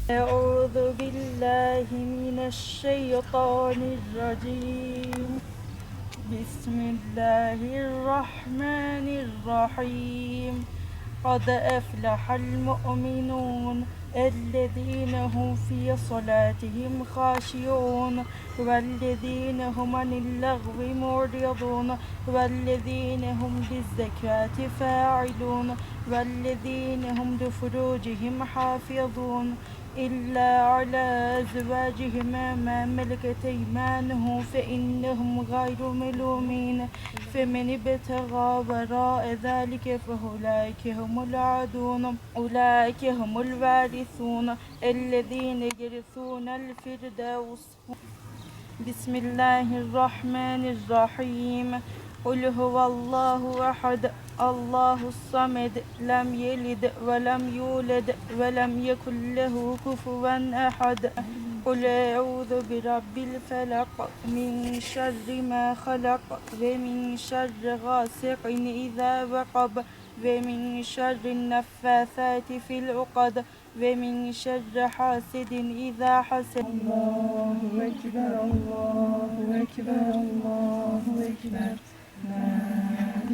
أعوذ بالله من الشيطان الرجيم بسم الله الرحمن الرحيم قد أفلح المؤمنون الذين هم في صلاتهم خاشعون والذين هم عن اللغو معرضون والذين هم للزكاة فاعلون والذين هم لفروجهم حافظون إلا على أزواجهم ما ملكت أيمانهم فإنهم غير ملومين فمن ابتغى وراء ذلك فأولئك هم العادون أولئك هم الوارثون الذين يرثون الفردوس بسم الله الرحمن الرحيم قل هو الله أحد الله الصمد لم يلد ولم يولد ولم يكن له كفوا أحد قل أعوذ برب الفلق من شر ما خلق ومن شر غاسق إذا وقب ومن شر النفاثات في العقد ومن شر حاسد إذا حسد الله أكبر الله أكبر الله أكبر لا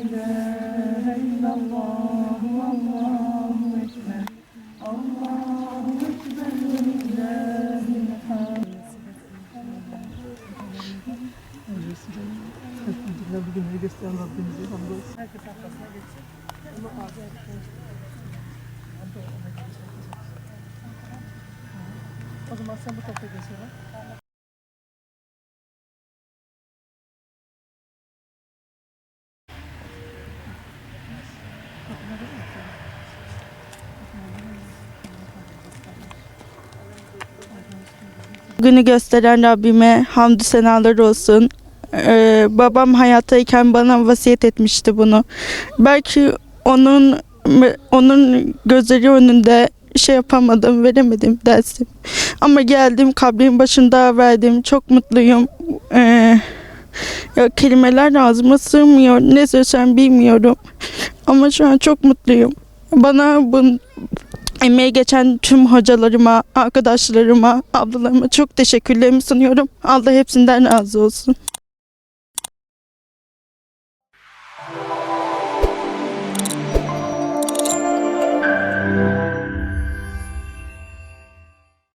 إله إلا الله والله أكبر الله أكبر ولله الحمد. Bugünleri gösteren Rabbimize hamdolsun. Herkes arkasına geçsin. O zaman sen bu tarafa geçelim. Günü gösteren Rabbime hamdü senalar olsun. Babam hayattayken bana vasiyet etmişti bunu. Belki onun gözleri önünde şey yapamadım, veremedim dersim. Ama geldim, kabrin başında verdim. Çok mutluyum. Ya kelimeler ağzıma sığmıyor. Ne söylesem bilmiyorum. Ama şu an çok mutluyum. Bana bu emeği geçen tüm hocalarıma, arkadaşlarıma, ablalarıma çok teşekkürlerimi sunuyorum. Allah hepsinden razı olsun.